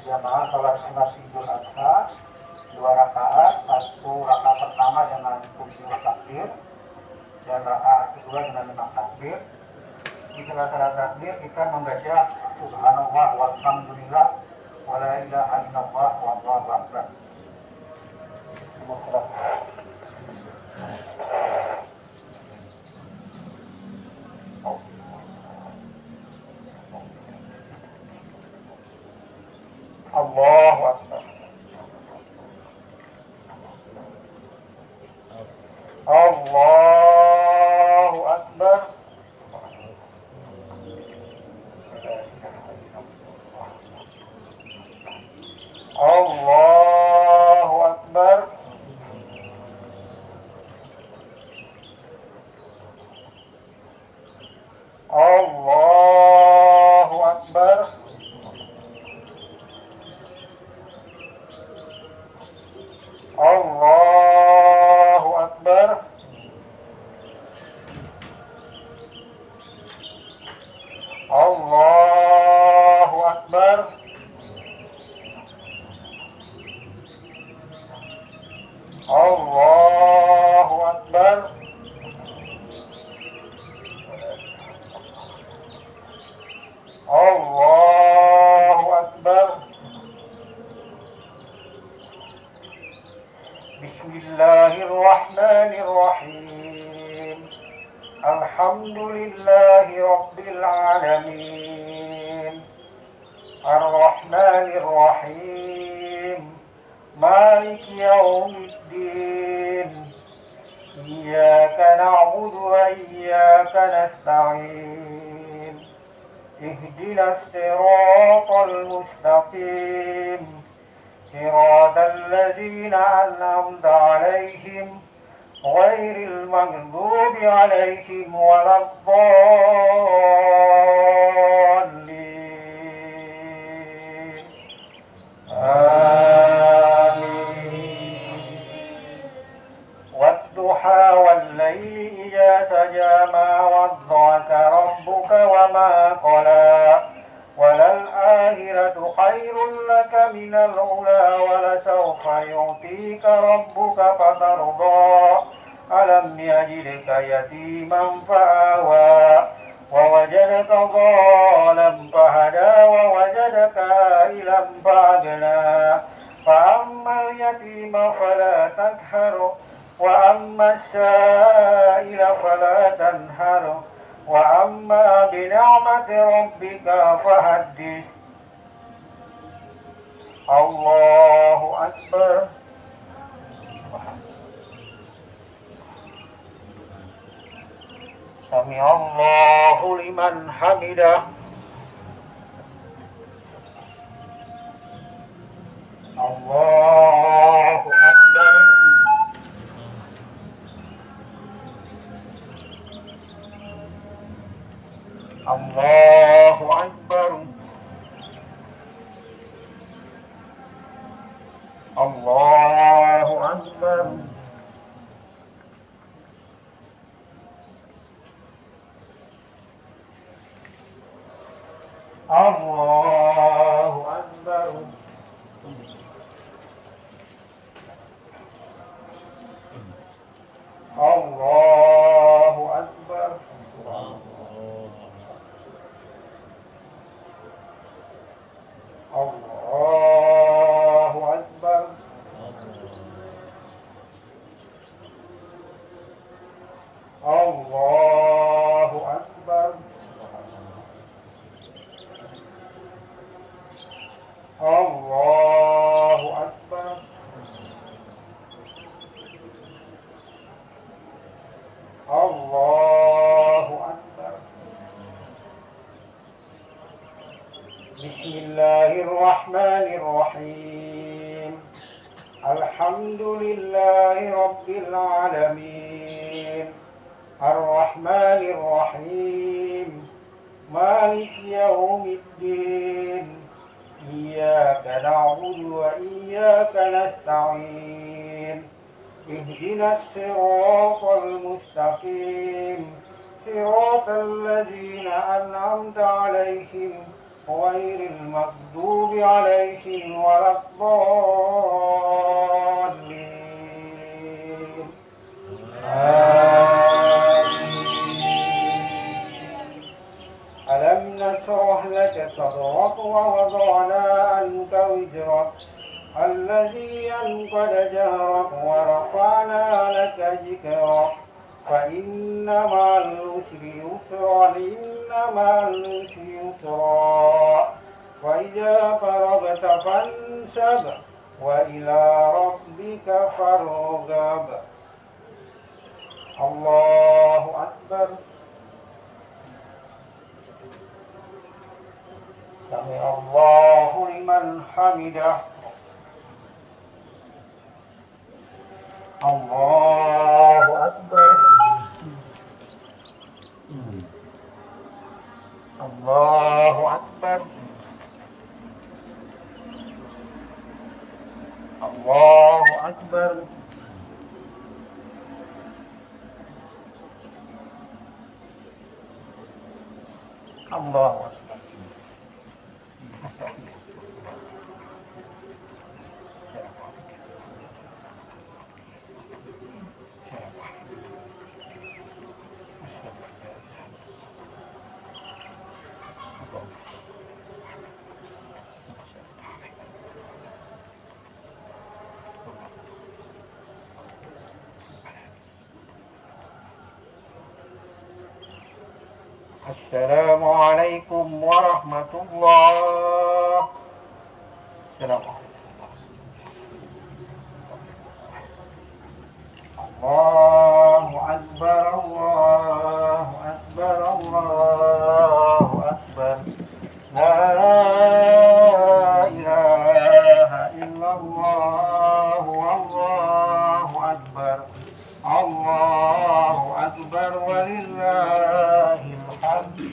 jamaah sholat sunat Idul Adha 2 rakaat, 1 rakaat pertama dengan 7 takbir dan rakaat kedua dengan 5 takbir. Di tengah-tengah takbir kita membaca subhanallah walhamdulillah wala ilaha illallah wallahu akbar. Allahu akbar. Allahu akbar. Allahu akbar. Allahu akbar. Allahu akbar. Allahu akbar. Allahu akbar. Allahu akbar. Bismillahirrahmanirrahim. Alhamdulillahi rabbil alamin. Ar-Rahmanir-Rahim. Maliki yaumiddin. Iyyaka na'budu wa iyyaka nasta'in. Ihdinas siratal mustaqim. Siratal ladzina an'amta 'alaihim ghairil maghdubi 'alaihim waladdallin. Amin. Wadduha wal-laili idza saja ma wadda'aka rabbuka wa ma qala. وَلَلْآخِرَةُ خَيْرٌ لَكَ مِنَ الْأُولَى وَلَسَوْفَ يُعْطِيكَ رَبُّكَ فَتَرْضَىٰ أَلَمْ يَجِدْكَ يَتِيمًا فَآوَىٰ وَوَجَدَكَ ضَالًّا فَهَدَىٰ وَوَجَدَكَ عَائِلًا فَأَغْنَىٰ فَأَمَّا الْيَتِيمَ فَلَا تَقْهَرْ وَأَمَّا السَّائِلَ فَلَا تَنْهَرْ وَأَمَّا بِنِعْمَةِ رَبِّكَ فَحَدِّثْ. Allahu akbar. Sami Allahu liman hamidah. Allahu akbar. Allahu akbar. Allahu akbar. Allahu akbar. Allahu akbar. Allahu akbar. Allahu akbar. Allahu akbar. Allahu akbar. Bismillahirrahmanirrahim. Alhamdulillahi rabbil alamin. Ar-Rahmanir-Rahim. Maliki yaumiddin. Iyyaka na'budu wa iyyaka nasta'in. Ihdinas siratal mustaqim. Siratal ladzina an'amta 'alaihim غير المغضوب عليهم ولا الضالين ألم نشرح لك صدرك ووضعنا عنك وزرك الذي أنقض ظهرك ورفعنا لك ذكرك فإن مع العسر يسرا إن مع العسر يسرا فإذا فرغت فانصب وإلى ربك فارغب الله أكبر سمع الله لمن حمده الله أكبر الله أكبر الله أكبر الله أكبر Assalamualaikum warahmatullahi wabarakatuh. Allahu Akbar, Allahu Akbar, Allahu Akbar. La ilaha illallah, Allahu Akbar. Allahu Akbar walillahil hamd.